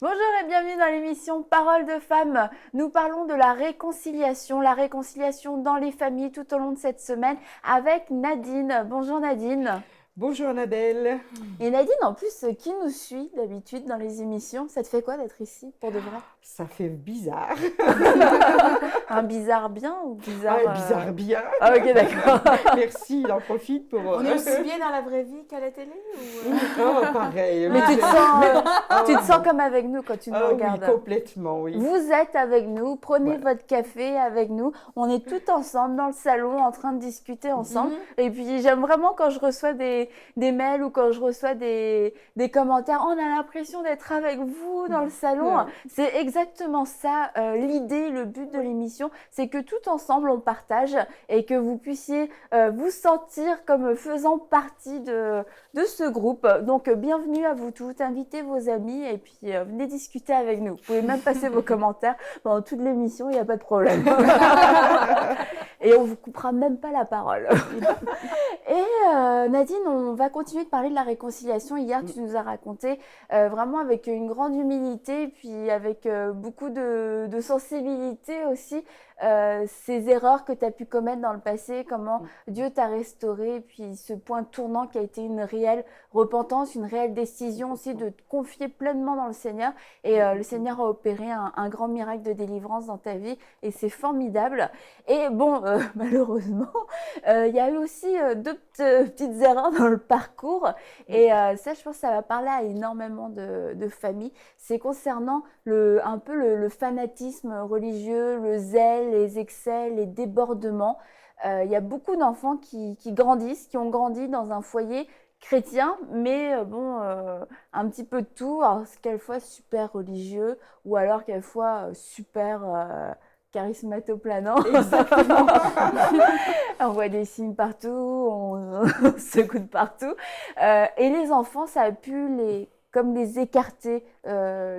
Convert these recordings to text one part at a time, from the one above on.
Bonjour et bienvenue dans l'émission Parole de femmes. Nous parlons de la réconciliation dans les familles tout au long de cette semaine avec Nadine. Bonjour Nadine. Bonjour Annabelle. Et Nadine, en plus, qui nous suit d'habitude dans les émissions, ça te fait quoi d'être ici pour de vrai? Ça fait bizarre. Un bizarre bien ou bizarre Ah, bizarre bien. Ah ok, d'accord. Merci, il en profite pour... On est aussi bien dans la vraie vie qu'à la télé ou... Oh, pareil. Mais tu te sens, tu te sens comme avec nous quand tu nous Ah regardes. oui, complètement, oui. Vous êtes avec nous, prenez Voilà. votre café avec nous. On est tout ensemble dans le salon en train de discuter ensemble. Et puis j'aime vraiment quand je reçois des mails ou quand je reçois des commentaires. On a l'impression d'être avec vous dans le salon. Ouais. C'est exactement ça l'idée, le but de l'émission. C'est que tout ensemble on partage et que vous puissiez vous sentir comme faisant partie de ce groupe. Donc bienvenue à vous tous, invitez vos amis et puis venez discuter avec nous. Vous pouvez même passer vos commentaires pendant toute l'émission, il n'y a pas de problème. Et on vous coupera même pas la parole. Et Nadine, on va continuer de parler de la réconciliation. Hier, tu nous as raconté vraiment avec une grande humilité, puis avec beaucoup de sensibilité aussi, ces erreurs que tu as pu commettre dans le passé, comment Dieu t'a restauré, puis ce point tournant qui a été une réelle repentance, une réelle décision aussi de te confier pleinement dans le Seigneur. Et le Seigneur a opéré un grand miracle de délivrance dans ta vie et c'est formidable. Et bon, malheureusement, il y a eu aussi deux petites erreurs dans le parcours. Et ça, je pense que ça va parler à énormément de familles. C'est concernant un peu le fanatisme religieux, le zèle, les excès, les débordements. Il y a beaucoup d'enfants qui grandissent, qui ont grandi dans un foyer chrétien, mais un petit peu de tout. Alors, quelquefois super religieux ou alors quelquefois super charismatoplanant. Exactement. On voit des signes partout, on secoue de partout. Et les enfants, ça a pu comme les écarter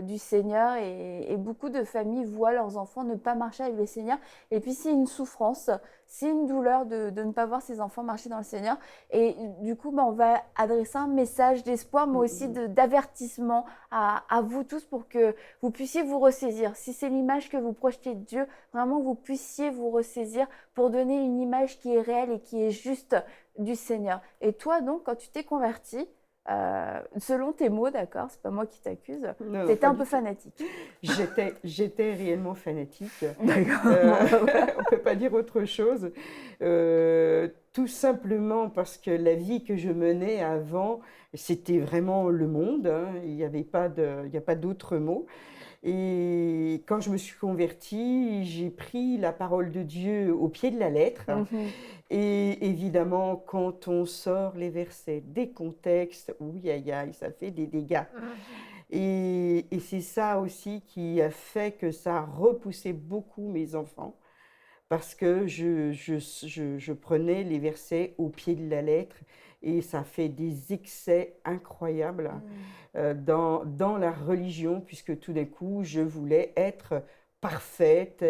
du Seigneur et beaucoup de familles voient leurs enfants ne pas marcher avec le Seigneur. Et puis c'est une souffrance, c'est une douleur de ne pas voir ses enfants marcher dans le Seigneur. Et du coup, on va adresser un message d'espoir, mais aussi d'avertissement à vous tous pour que vous puissiez vous ressaisir. Si c'est l'image que vous projetez de Dieu, vraiment vous puissiez vous ressaisir pour donner une image qui est réelle et qui est juste du Seigneur. Et toi donc, quand tu t'es converti, selon tes mots, d'accord, c'est pas moi qui t'accuse, Non, t'étais pas un du peu tout. fanatique. J'étais réellement fanatique. D'accord. On ne peut pas dire autre chose. Tout simplement parce que la vie que je menais avant, c'était vraiment le monde, hein. Il n'y avait pas il y a pas d'autre mot. Et quand je me suis convertie, j'ai pris la parole de Dieu au pied de la lettre. Mhm. Et évidemment, quand on sort les versets des contextes, oui, aïe, aïe, ça fait des dégâts. Et c'est ça aussi qui a fait que ça a repoussé beaucoup mes enfants, parce que je prenais les versets au pied de la lettre et ça fait des excès incroyables dans la religion, puisque tout d'un coup, je voulais être parfaite,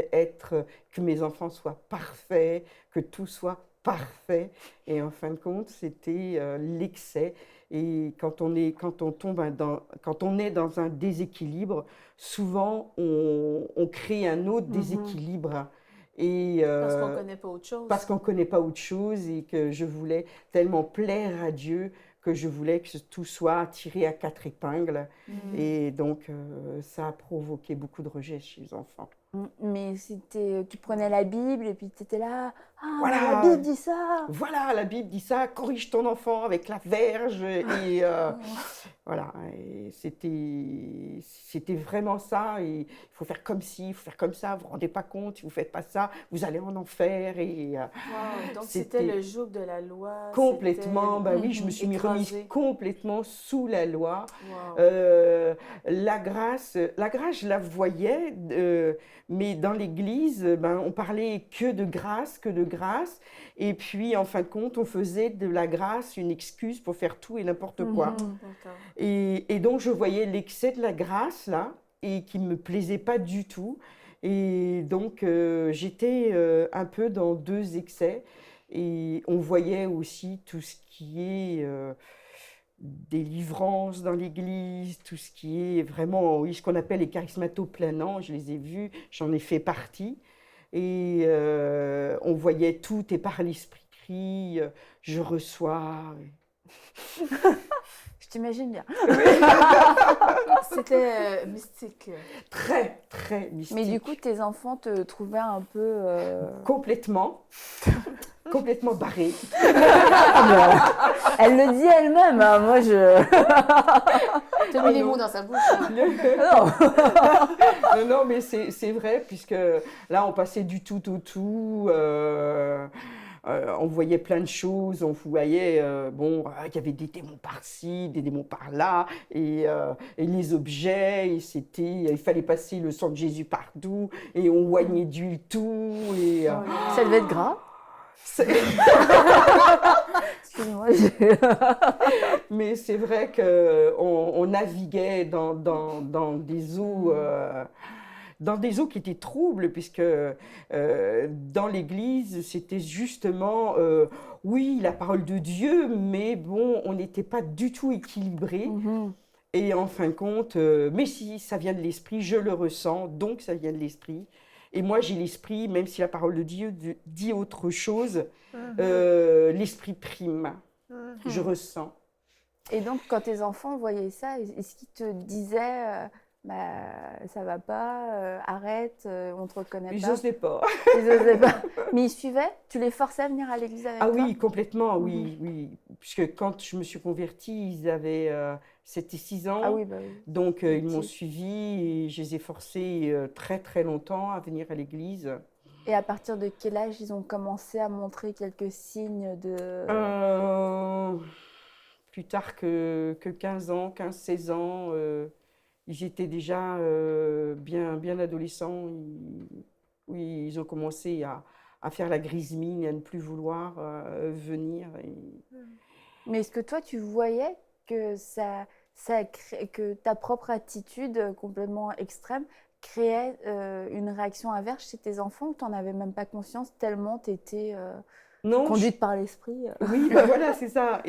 que mes enfants soient parfaits, que tout soit parfait. Et en fin de compte, c'était l'excès. Et quand on est dans un déséquilibre, souvent on crée un autre déséquilibre. Et Parce qu'on ne connaît pas autre chose. parce qu'on ne connaît pas autre chose et que je voulais tellement plaire à Dieu que je voulais que tout soit tiré à quatre épingles. Et donc, ça a provoqué beaucoup de rejet chez les enfants. Mais tu prenais la Bible et puis tu étais là, ah, mais la Voilà, Bible dit ça. voilà, la Bible dit ça, corrige ton enfant avec la verge. Et voilà, et c'était vraiment ça. Et il faut faire comme ci, il faut faire comme ça, vous ne vous rendez pas compte, si vous ne faites pas ça, vous allez en enfer. Et Wow, donc c'était c'était le joug de la loi. complètement, C'était bah oui, je me suis remise écrasé. complètement sous la loi. Wow. La grâce, je la voyais, mais dans l'église, ben, on parlait que de grâce, que de grâce. Et puis, en fin de compte, on faisait de la grâce une excuse pour faire tout et n'importe quoi. D'accord. Et donc, je voyais l'excès de la grâce, là, et qui ne me plaisait pas du tout. Et donc, j'étais un peu dans deux excès. Et on voyait aussi tout ce qui est délivrances dans l'église, tout ce qui est vraiment, oui, ce qu'on appelle les charismatoplanants, je les ai vus, j'en ai fait partie. Et on voyait tout est par l'esprit, je reçois. Je t'imagine bien. C'était mystique. Très, très mystique. Mais du coup, tes enfants te trouvaient un peu... Complètement barré. Elle le dit elle-même, hein, moi je... Tu as mis les mots dans sa bouche. Non. Non, mais c'est vrai, puisque là, on passait du tout au tout. On voyait plein de choses. On voyait, il y avait des démons par-ci, des démons par-là, et les objets. Il fallait passer le sang de Jésus partout, et on oignait d'huile tout. Et, Ça devait être gras. Excuse-moi. Mais c'est vrai qu'on naviguait dans des eaux. Dans des eaux qui étaient troubles, puisque dans l'Église, c'était justement, oui, la parole de Dieu, mais bon, on n'était pas du tout équilibré. Mhm. Et en fin de compte, mais si ça vient de l'Esprit, je le ressens, donc ça vient de l'Esprit. Et moi, j'ai l'Esprit, même si la parole de Dieu dit autre chose, l'Esprit prime. Je ressens. Et donc, quand tes enfants voyaient ça, est-ce qu'ils te disaient ça va pas, arrête, on te reconnaît Ils pas? n'osaient pas. Ils osaient pas. Mais ils suivaient? Tu les forçais à venir à l'église avec Ah toi? oui, complètement, oui, oui. Puisque quand je me suis convertie, ils avaient 7 et 6 ans. Ah oui, bah oui. Donc, ils m'ont Petit. suivi et je les ai forcés très, très longtemps à venir à l'église. Et à partir de quel âge ils ont commencé à montrer quelques signes de... Plus tard que 15 ans, 15-16 ans, ils étaient déjà bien adolescents. Oui, ils ont commencé à faire la grise mine, à ne plus vouloir venir. Mais est-ce que toi, tu voyais que que ta propre attitude complètement extrême créait une réaction inverse chez tes enfants ou tu n'en avais même pas conscience tellement tu étais Non, conduite par l'esprit? oui, ben voilà, c'est ça.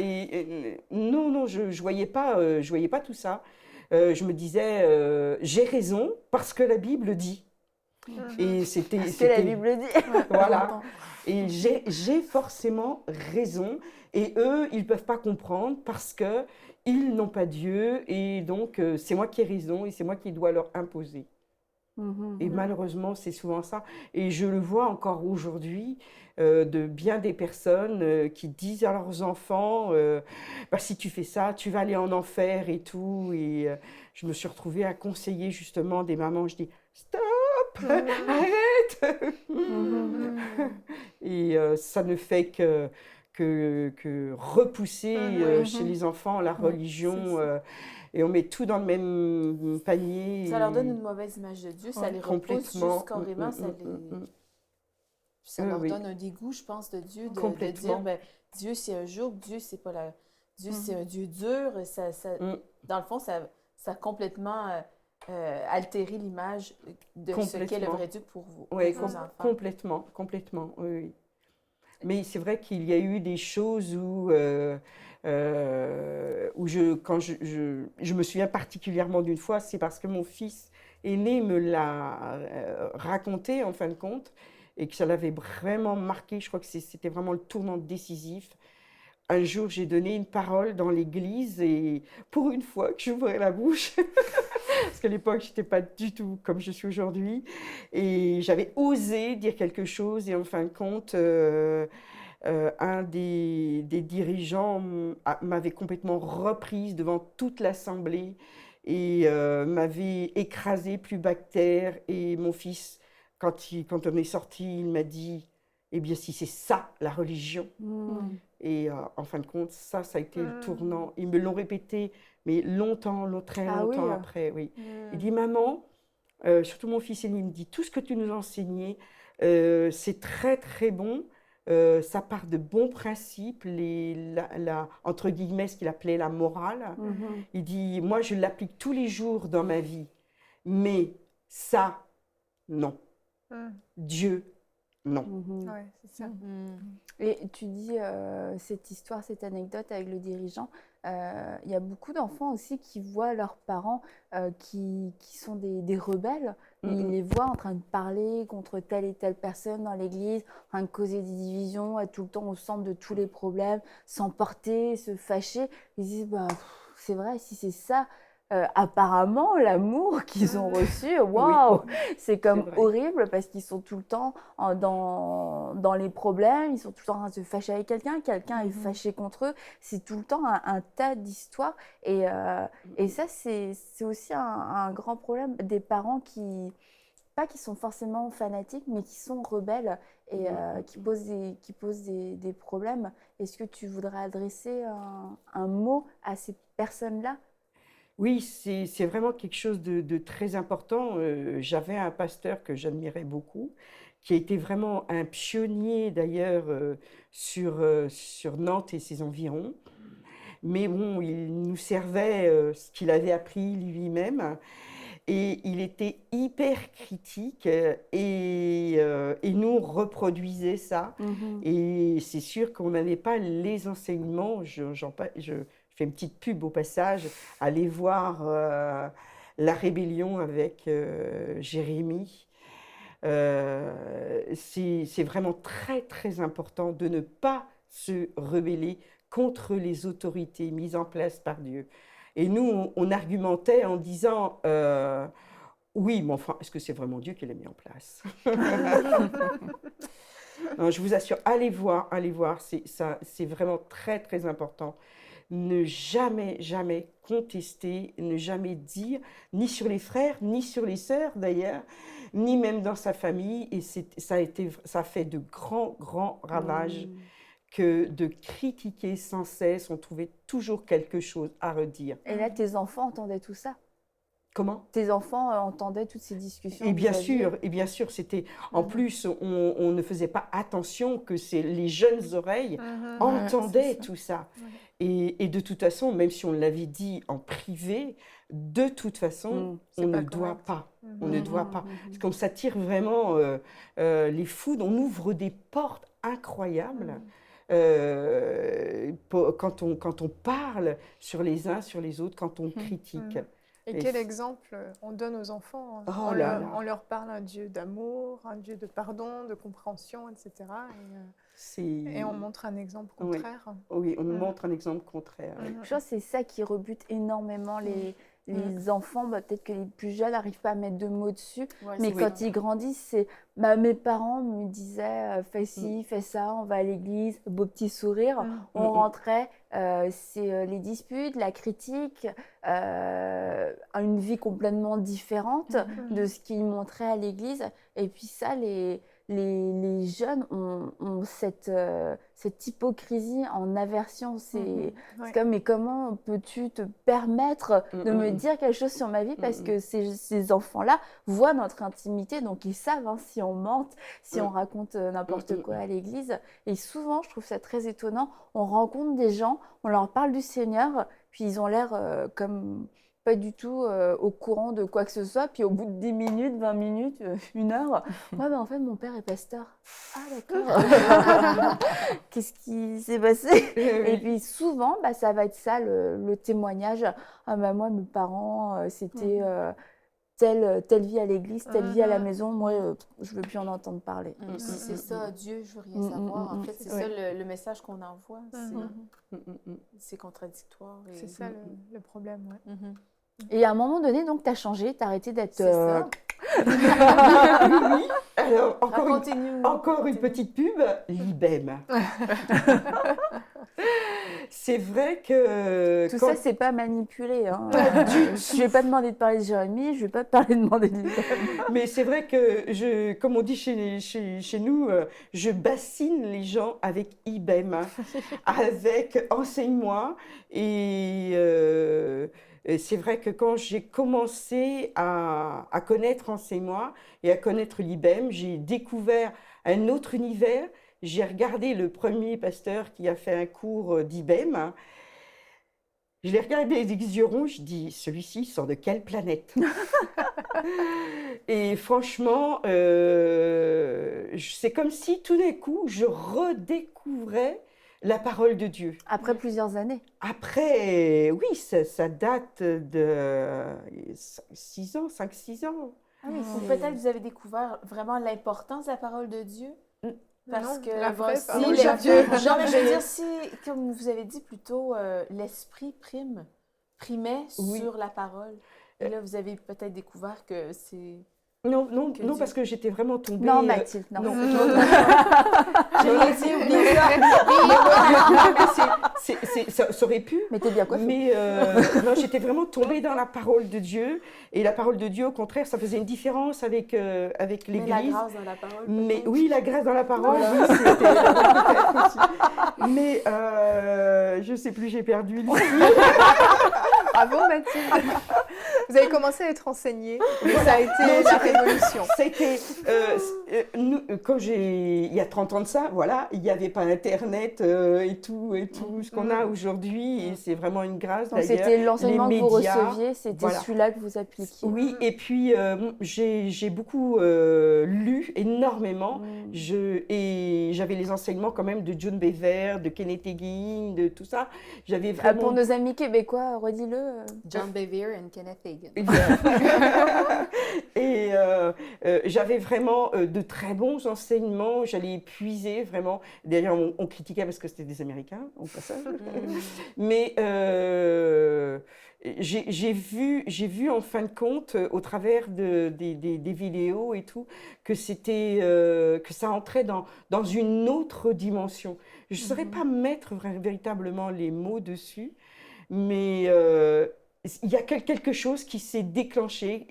Non, je voyais pas tout ça. Je me disais, j'ai raison parce que la Bible dit. Et Parce que la Bible dit. voilà. Et j'ai forcément raison. Et eux, ils ne peuvent pas comprendre parce que ils n'ont pas Dieu. Et donc, c'est moi qui ai raison et c'est moi qui dois leur imposer. Et malheureusement, c'est souvent ça. Et je le vois encore aujourd'hui de bien des personnes qui disent à leurs enfants, si tu fais ça, tu vas aller en enfer et tout. Et je me suis retrouvée à conseiller justement des mamans. Je dis, stop, arrête. Et ça ne fait que repousser chez les enfants la religion. Et on met tout dans le même panier. Ça leur donne une mauvaise image de Dieu, ça les repousse juste carrément, ça leur donne un dégoût, je pense, de Dieu, de dire, Dieu c'est un jour, Dieu c'est pas la... Dieu c'est un Dieu dur, et dans le fond, ça a complètement altéré l'image de ce qu'est le vrai Dieu pour vous, Oui, pour vos enfants. Complètement, oui. Mais c'est vrai qu'il y a eu des choses où quand je me souviens particulièrement d'une fois, c'est parce que mon fils aîné me l'a raconté en fin de compte et que ça l'avait vraiment marqué. Je crois que c'était vraiment le tournant décisif. Un jour, j'ai donné une parole dans l'église et pour une fois que j'ouvrais la bouche, parce qu'à l'époque, je n'étais pas du tout comme je suis aujourd'hui, et j'avais osé dire quelque chose et en fin de compte, un des dirigeants m'avait complètement reprise devant toute l'assemblée et m'avait écrasée plus bas que terre. Et mon fils, quand on est sorti, il m'a dit, eh bien si c'est ça la religion. Et en fin de compte, ça a été le tournant. Ils me l'ont répété, mais très longtemps après. Oui. Il dit, maman, surtout mon fils aîné, il me dit, tout ce que tu nous as enseigné, c'est très très bon. Ça part de bons principes, entre guillemets, ce qu'il appelait la morale. Il dit, moi, je l'applique tous les jours dans ma vie, mais ça, non. Dieu, Non. Ouais, c'est ça. Et tu dis cette histoire, cette anecdote avec le dirigeant, il y a beaucoup d'enfants aussi qui voient leurs parents qui sont des rebelles. Ils les voient en train de parler contre telle et telle personne dans l'église, en train de causer des divisions, être tout le temps au centre de tous les problèmes, s'emporter, se fâcher. Ils disent, bah, c'est vrai, si c'est ça, apparemment, l'amour qu'ils ont reçu, waouh, c'est comme horrible parce qu'ils sont tout le temps dans les problèmes, ils sont tout le temps en train de se fâcher avec quelqu'un est fâché contre eux, c'est tout le temps un tas d'histoires. Et ça, c'est aussi un grand problème des parents pas qui sont forcément fanatiques, mais qui sont rebelles et qui posent des problèmes. Est-ce que tu voudrais adresser un mot à ces personnes-là? Oui, c'est vraiment quelque chose de très important. J'avais un pasteur que j'admirais beaucoup, qui a été vraiment un pionnier d'ailleurs sur Nantes et ses environs. Mais bon, il nous servait ce qu'il avait appris lui-même. Et il était hyper critique et nous reproduisait ça. Et c'est sûr qu'on n'avait pas les enseignements. Je fais une petite pub au passage. Allez voir La Rébellion avec Jérémie. C'est vraiment très très important de ne pas se rebeller contre les autorités mises en place par Dieu. Et nous, on argumentait en disant oui, mais enfin, est-ce que c'est vraiment Dieu qui l'a mis en place? Non, je vous assure, allez voir, c'est vraiment très très important. Ne jamais, jamais contester, ne jamais dire, ni sur les frères, ni sur les sœurs d'ailleurs, ni même dans sa famille. Et ça fait de grands, grands ravages que de critiquer sans cesse. On trouvait toujours quelque chose à redire. Et là, tes enfants entendaient tout ça? Comment? Tes enfants entendaient toutes ces discussions? Et bien sûr, c'était en plus, on ne faisait pas attention que les jeunes oreilles entendaient tout ça. Et de toute façon, même si on l'avait dit en privé, de toute façon, on ne doit pas. On ne doit pas. Parce qu'on s'attire vraiment les foudres, on ouvre des portes incroyables. Quand on parle sur les uns, sur les autres, quand on critique. Et quel exemple on donne aux enfants? On leur parle un Dieu d'amour, un Dieu de pardon, de compréhension, etc. Et on montre un exemple contraire. Oui, on montre un exemple contraire. Je pense que c'est ça qui rebute énormément les enfants. Peut-être que les plus jeunes n'arrivent pas à mettre de mots dessus, mais quand ils grandissent, mes parents me disaient fais ci, fais ça, on va à l'église, beau petit sourire. On rentrait, c'est les disputes, la critique, une vie complètement différente de ce qu'ils montraient à l'église. Et puis ça, les jeunes ont cette hypocrisie en aversion. C'est comme, mais comment peux-tu te permettre de me dire quelque chose sur ma vie? Parce que ces enfants-là voient notre intimité, donc ils savent si on mente, si on raconte n'importe quoi à l'église. Et souvent, je trouve ça très étonnant, on rencontre des gens, on leur parle du Seigneur, puis ils ont l'air comme pas du tout au courant de quoi que ce soit, puis au bout de 10 minutes, 20 minutes, 1 heure, ouais, en fait, mon père est pasteur. Ah, d'accord. Qu'est-ce qui s'est passé? Et puis souvent, ça va être ça, le témoignage. Ah, moi, mes parents, c'était telle vie à l'église, telle vie à la maison. Moi, je veux plus en entendre parler. C'est ça, Dieu, je veux rien savoir. En fait, c'est ça le message qu'on envoie. C'est contradictoire. C'est ça le problème, Et à un moment donné, donc, tu as changé, tu as arrêté d'être... C'est ça. Oui. Alors, encore une petite pub, l'IBEM. C'est vrai que... Tout ça, c'est pas manipulé. Hein. Je vais pas demander de parler de Jérémie, je vais pas demander de l'IBEM. Mais c'est vrai que, comme on dit chez nous, je bassine les gens avec IBEM, avec Enseigne-moi. Et c'est vrai que quand j'ai commencé à connaître Enseigne-moi et à connaître l'IBEM, j'ai découvert un autre univers. J'ai regardé le premier pasteur qui a fait un cours d'IBEM. Je l'ai regardé avec des yeux ronds, je dis, celui-ci sort de quelle planète? Et franchement, c'est comme si tout d'un coup, je redécouvrais la parole de Dieu. Après plusieurs années. Après, oui, ça date de 5-6 ans. Ah oui, ou peut-être vous avez découvert vraiment l'importance de la parole de Dieu. Parce que la vraie si parole de Dieu. Non, mais je veux dire, si, comme vous avez dit plutôt, l'esprit primait sur la parole. Et là, vous avez peut-être découvert que c'est... Non, parce que j'étais vraiment tombée... Non, Mathilde, non. Ça aurait pu. Mais t'es bien coiffée. Mais non, j'étais vraiment tombée dans la parole de Dieu. Et la parole de Dieu, au contraire, ça faisait une différence avec l'Église. Mais la grâce dans la parole. Mais oui, la grâce dans la parole, oui, c'était peut-être aussi. Mais je ne sais plus, j'ai perdu le fil. Bravo Mathilde. Vous avez commencé à être enseignée, mais ça a été la révolution. C'était, il y a 30 ans de ça, voilà, il n'y avait pas Internet et tout ce qu'on a aujourd'hui, et c'est vraiment une grâce. Donc c'était l'enseignement que vous receviez, c'était celui-là que vous appliquiez. Oui, et puis j'ai beaucoup lu énormément, et j'avais les enseignements quand même de John Bevere, de Kenneth Hagin, de tout ça. J'avais vraiment... Pour nos amis québécois, redis-le. John Bevere et Kenneth Hagin. Et j'avais vraiment de très bons enseignements, j'allais puiser vraiment. D'ailleurs, on critiquait parce que c'était des Américains, au passage. Mais j'ai vu en fin de compte, au travers des vidéos et tout, que ça entrait dans une autre dimension. Je ne saurais pas mettre véritablement les mots dessus, mais il y a quelque chose qui s'est déclenché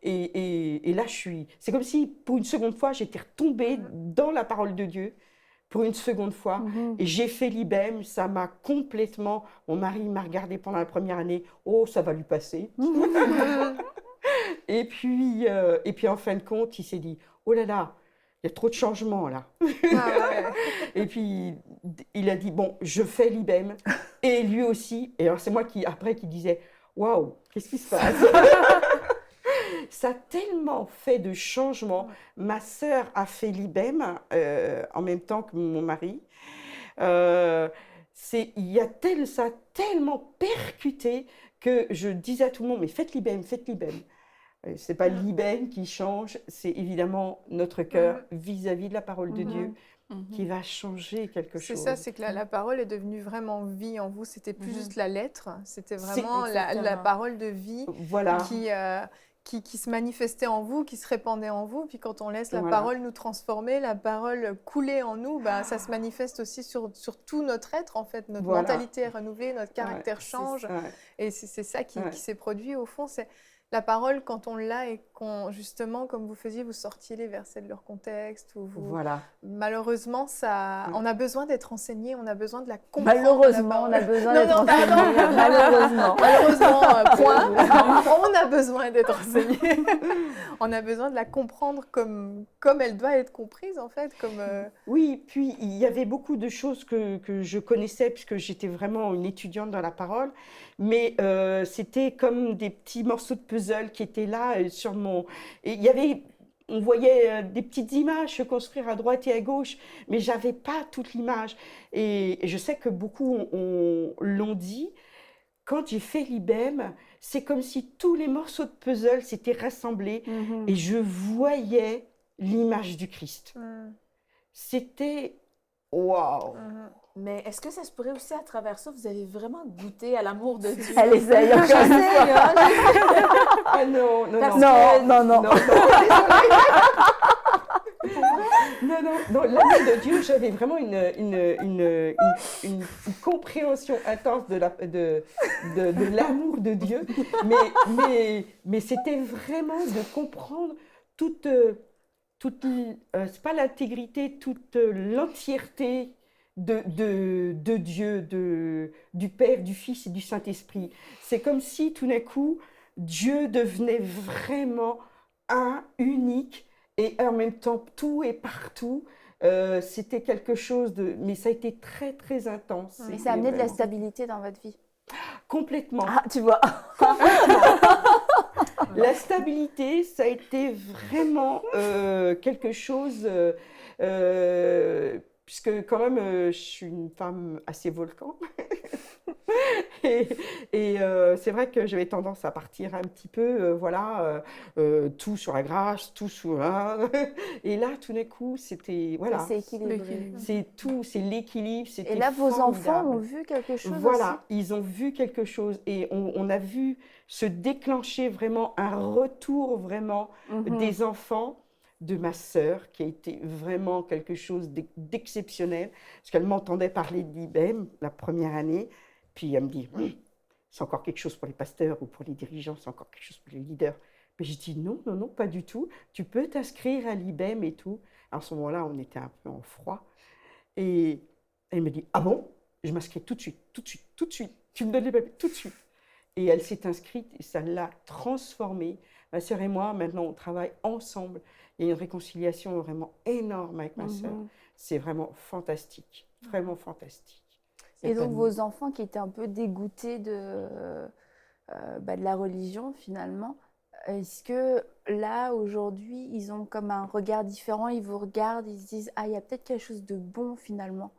et là c'est comme si pour une seconde fois j'étais retombée dans la parole de Dieu pour une seconde fois et j'ai fait l'IBEM, ça m'a complètement, mon mari m'a regardé pendant la première année, oh ça va lui passer. et puis en fin de compte il s'est dit, oh là là, il y a trop de changements là. Et puis il a dit, bon, je fais l'IBEM. Et lui aussi. Et alors c'est moi qui disais, waouh, qu'est-ce qui se passe? Ça a tellement fait de changements. Ma sœur a fait l'IBEM en même temps que mon mari. Ça a tellement percuté que je disais à tout le monde, mais faites l'IBEM, faites l'IBEM. Ce n'est pas l'IBEM qui change, c'est évidemment notre cœur vis-à-vis de la parole de Dieu qui va changer quelque chose. C'est ça, c'est que la parole est devenue vraiment vie en vous. C'était plus juste la lettre, c'était vraiment la parole de vie qui se manifestait en vous, qui se répandait en vous. Puis quand on laisse la parole nous transformer, la parole couler en nous, ça se manifeste aussi sur tout notre être, en fait. Notre mentalité est renouvelée, notre caractère change. Et c'est ça qui s'est produit, au fond. C'est la parole, quand on l'a et justement, comme vous faisiez, vous sortiez les versets de leur contexte. Malheureusement, on a besoin d'être enseigné, on a besoin de la comprendre. Malheureusement, on a besoin d'être enseigné. Malheureusement, point. On a besoin d'être enseigné. On a besoin de la comprendre comme elle doit être comprise, en fait. Oui, puis il y avait beaucoup de choses que je connaissais, puisque j'étais vraiment une étudiante dans la parole, mais c'était comme des petits morceaux de puzzle qui étaient là sur mon... Et on voyait des petites images se construire à droite et à gauche, mais je n'avais pas toute l'image. Et je sais que beaucoup l'ont dit. Quand j'ai fait l'IBEM, c'est comme si tous les morceaux de puzzle s'étaient rassemblés et je voyais l'image du Christ. C'était... Waouh! Mais est-ce que ça se pourrait aussi, à travers ça, vous avez vraiment goûté à l'amour de Dieu? Elle essaye encore une fois. Ah non. Non, l'amour de Dieu, j'avais vraiment une compréhension intense de l'amour de Dieu, mais c'était vraiment de comprendre toute c'est pas l'intégrité, toute l'entièreté de Dieu, du Père, du Fils et du Saint-Esprit. C'est comme si tout d'un coup, Dieu devenait vraiment unique et en même temps tout et partout. C'était quelque chose mais ça a été très très intense. Mais ça a amené de la stabilité dans votre vie. Complètement. Ah, tu vois. La stabilité, ça a été vraiment quelque chose, puisque quand même, je suis une femme assez volcan. Et, c'est vrai que j'avais tendance à partir un petit peu, voilà, tout sur la grâce, tout sur... Et là, tout d'un coup, c'était... Voilà, c'est équilibré. c'est tout, c'est l'équilibre, c'était Et là, vos enfants formidable. ont vu quelque chose Voilà, aussi. ils ont vu quelque chose et on a vu se déclencher vraiment un retour vraiment des enfants de ma sœur qui a été vraiment quelque chose d'exceptionnel parce qu'elle m'entendait parler de l'IBM la première année, puis elle me dit c'est encore quelque chose pour les pasteurs ou pour les dirigeants, c'est encore quelque chose pour les leaders. Mais je dis non, non, non, pas du tout. Tu peux t'inscrire à l'IBM et tout. À ce moment-là, on était un peu en froid. Et elle me dit ah bon? Je m'inscris tout de suite, tout de suite, tout de suite. Tu me donnes les papiers tout de suite. Et elle s'est inscrite et ça l'a transformée. Ma sœur et moi, maintenant, on travaille ensemble. Il y a une réconciliation vraiment énorme avec ma sœur. C'est vraiment fantastique, vraiment fantastique. Et donc, vos enfants qui étaient un peu dégoûtés de la religion, finalement, est-ce que là, aujourd'hui, ils ont comme un regard différent, ils vous regardent, ils se disent « Ah, il y a peut-être quelque chose de bon, finalement ».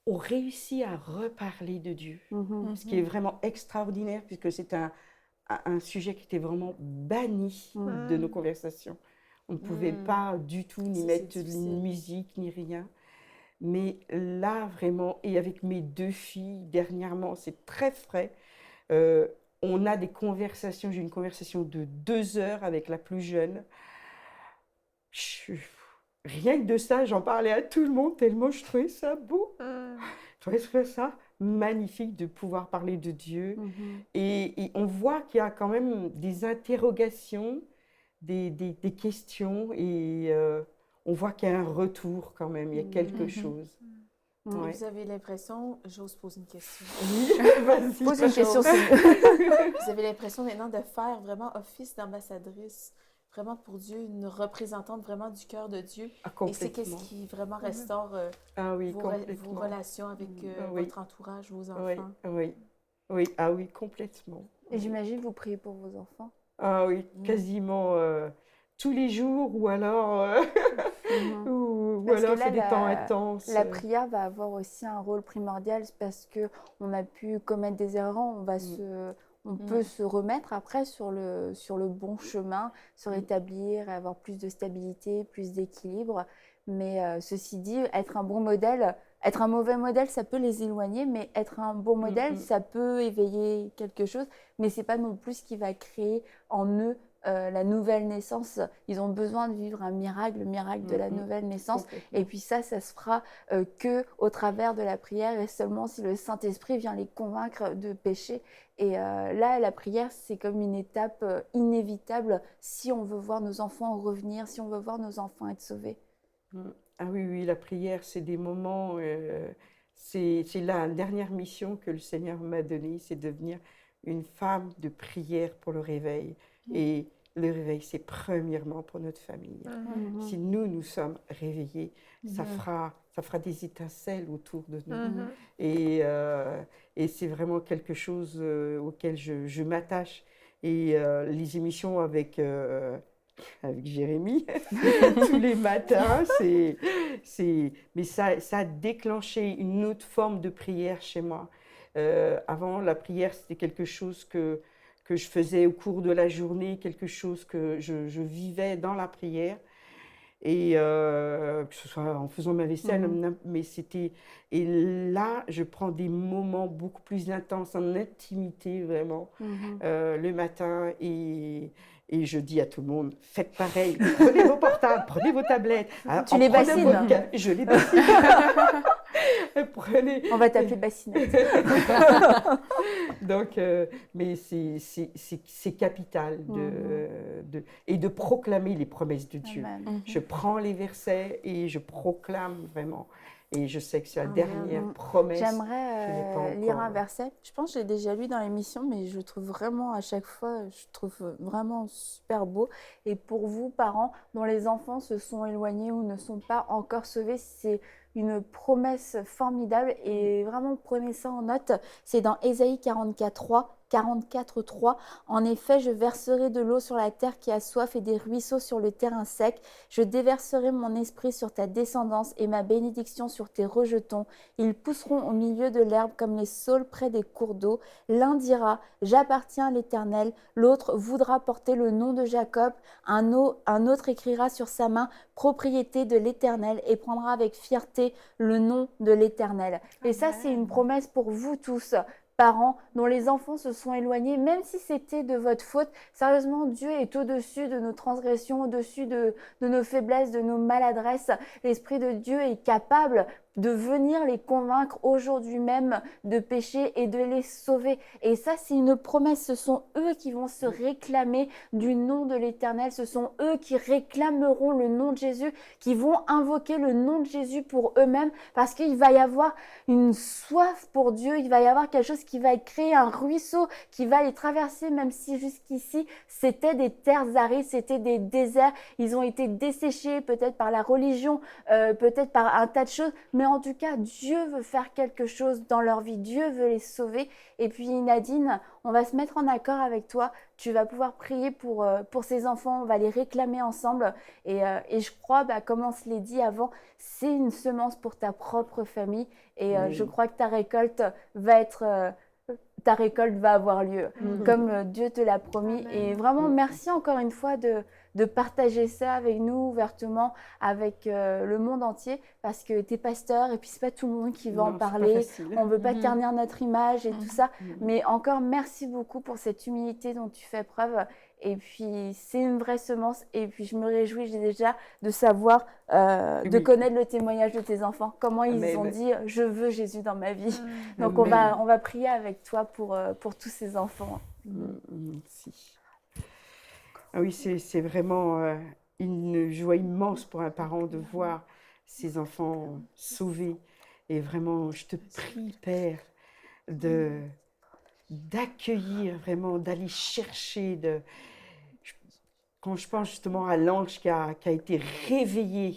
On réussit à reparler de Dieu, ce qui est vraiment extraordinaire, puisque c'est un sujet qui était vraiment banni de nos conversations. On ne pouvait pas du tout ni mettre une musique, ni rien. Mais là, vraiment, et avec mes 2 filles, dernièrement, c'est très frais. On a des conversations, j'ai une conversation de 2 heures avec la plus jeune. Rien que de ça, j'en parlais à tout le monde, tellement je trouvais ça beau. Je trouvais ça magnifique de pouvoir parler de Dieu. Et on voit qu'il y a quand même des interrogations, des questions, et on voit qu'il y a un retour quand même, il y a quelque chose. Ouais. Vous avez l'impression, j'ose poser une question. Oui, vas-y. Pose une question. Vous avez l'impression maintenant de faire vraiment office d'ambassadrice, vraiment pour Dieu, une représentante vraiment du cœur de Dieu. Et c'est qu'est-ce qui vraiment restaure vos relations avec votre entourage, vos enfants. Oui, complètement. Et j'imagine vous priez pour vos enfants. Ah oui, quasiment tous les jours, ou alors, ou alors c'est des temps intenses. La prière va avoir aussi un rôle primordial parce qu'on a pu commettre des erreurs, on peut se remettre après sur le bon chemin, se rétablir, avoir plus de stabilité, plus d'équilibre. Mais ceci dit, être un bon modèle, être un mauvais modèle, ça peut les éloigner, mais être un bon modèle, ça peut éveiller quelque chose, mais ce n'est pas non plus ce qui va créer en eux la nouvelle naissance. Ils ont besoin de vivre un miracle, le miracle de la nouvelle naissance. Et puis ça se fera qu'au travers de la prière et seulement si le Saint-Esprit vient les convaincre de péché. Et là, la prière, c'est comme une étape inévitable si on veut voir nos enfants revenir, si on veut voir nos enfants être sauvés. Ah oui, la prière, c'est des moments... c'est la dernière mission que le Seigneur m'a donnée, c'est de devenir une femme de prière pour le réveil. Et le réveil, c'est premièrement pour notre famille. Si nous sommes réveillés, ça fera des étincelles autour de nous. Et c'est vraiment quelque chose auquel je m'attache. Et les émissions avec Jérémy, tous les matins, mais ça a déclenché une autre forme de prière chez moi. Avant, la prière, c'était quelque chose que je faisais au cours de la journée, quelque chose que je vivais dans la prière. Et que ce soit en faisant ma vaisselle, mais c'était... Et là, je prends des moments beaucoup plus intenses, en intimité, vraiment, le matin. Et je dis à tout le monde, faites pareil, prenez vos portables, prenez vos tablettes. Alors, tu les bassines. Je les bassine. On va t'appeler bassinette. Donc, mais c'est capital et de proclamer les promesses de Dieu. Je prends les versets et je proclame vraiment. Et je sais que c'est la dernière promesse. J'aimerais lire un verset. Je pense que j'ai déjà lu dans l'émission, mais je trouve vraiment à chaque fois, je trouve vraiment super beau. Et pour vous, parents, dont les enfants se sont éloignés ou ne sont pas encore sauvés, c'est une promesse formidable et vraiment prenez ça en note. C'est dans Ésaïe 44:3. En effet, je verserai de l'eau sur la terre qui a soif et des ruisseaux sur le terrain sec. Je déverserai mon esprit sur ta descendance et ma bénédiction sur tes rejetons. Ils pousseront au milieu de l'herbe comme les saules près des cours d'eau. L'un dira, j'appartiens à l'Éternel. L'autre voudra porter le nom de Jacob. Un autre écrira sur sa main, propriété de l'Éternel, et prendra avec fierté le nom de l'Éternel. Et ça, c'est une promesse pour vous tous, parents dont les enfants se sont éloignés, même si c'était de votre faute. Sérieusement, Dieu est au-dessus de nos transgressions, au-dessus de nos faiblesses, de nos maladresses. L'Esprit de Dieu est capable de venir les convaincre aujourd'hui même de pécher et de les sauver. Et ça, c'est une promesse. Ce sont eux qui vont se réclamer du nom de l'Éternel. Ce sont eux qui réclameront le nom de Jésus, qui vont invoquer le nom de Jésus pour eux-mêmes, parce qu'il va y avoir une soif pour Dieu. Il va y avoir quelque chose qui va créer un ruisseau qui va les traverser, même si jusqu'ici, c'était des terres arides, c'était des déserts. Ils ont été desséchés peut-être par la religion, peut-être par un tas de choses, mais en tout cas, Dieu veut faire quelque chose dans leur vie. Dieu veut les sauver. Et puis Nadine, on va se mettre en accord avec toi. Tu vas pouvoir prier pour ces enfants. On va les réclamer ensemble. Et je crois, comme on se l'est dit avant, c'est une semence pour ta propre famille. Et je crois que ta récolte va avoir lieu, comme Dieu te l'a promis. Amen. Et vraiment, merci encore une fois de partager ça avec nous ouvertement, avec le monde entier, parce que tu es pasteur et puis c'est pas tout le monde qui va en parler. On veut pas ternir notre image et tout ça. Mais encore, merci beaucoup pour cette humilité dont tu fais preuve. Et puis, c'est une vraie semence. Et puis, je me réjouis déjà de savoir, de connaître le témoignage de tes enfants. Comment ils ont dit « Je veux Jésus dans ma vie ». Donc, on va prier avec toi pour tous ces enfants. Merci. Ah oui, c'est vraiment une joie immense pour un parent de voir ses enfants sauvés. Et vraiment, je te prie, Père, d'accueillir vraiment, d'aller chercher. Quand je pense justement à l'ange qui a été réveillé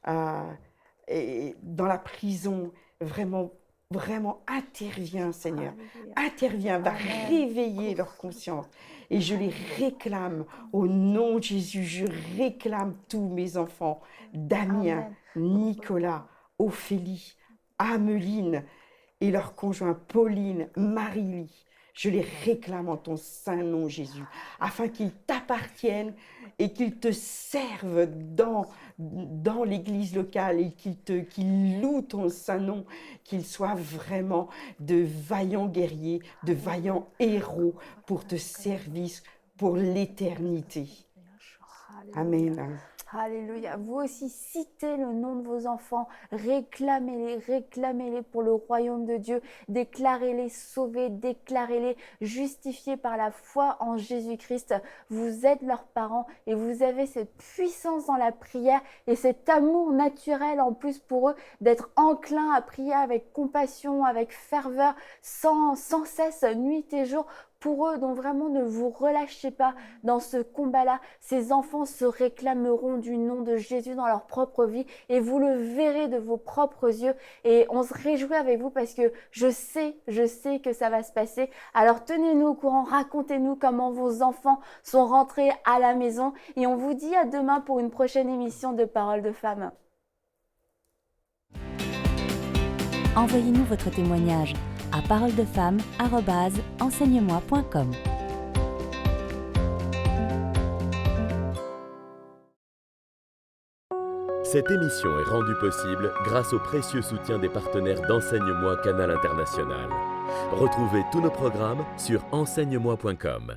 dans la prison, vraiment intervient, Seigneur. Intervient, va réveiller leur conscience. Et je les réclame au nom de Jésus. Je réclame tous mes enfants, Damien, Nicolas, Ophélie, Ameline et leurs conjoints Pauline, Marie-Lie. Je les réclame en ton saint nom, Jésus, afin qu'ils t'appartiennent et qu'ils te servent dans l'église locale et qu'ils louent ton saint nom, qu'ils soient vraiment de vaillants guerriers, de vaillants héros pour te servir pour l'éternité. Amen. Alléluia. Vous aussi, citez le nom de vos enfants, réclamez-les pour le royaume de Dieu, déclarez-les sauvés, déclarez-les justifiés par la foi en Jésus-Christ. Vous êtes leurs parents et vous avez cette puissance dans la prière et cet amour naturel en plus pour eux d'être enclins à prier avec compassion, avec ferveur, sans cesse, nuit et jour. Pour eux, donc vraiment ne vous relâchez pas dans ce combat-là. Ces enfants se réclameront du nom de Jésus dans leur propre vie et vous le verrez de vos propres yeux. Et on se réjouit avec vous parce que je sais que ça va se passer. Alors tenez-nous au courant, racontez-nous comment vos enfants sont rentrés à la maison et on vous dit à demain pour une prochaine émission de Paroles de Femmes. Envoyez-nous votre témoignage à paroledefemme@enseigne-moi.com. Cette émission est rendue possible grâce au précieux soutien des partenaires d'Enseigne-moi Canal International. Retrouvez tous nos programmes sur enseigne-moi.com.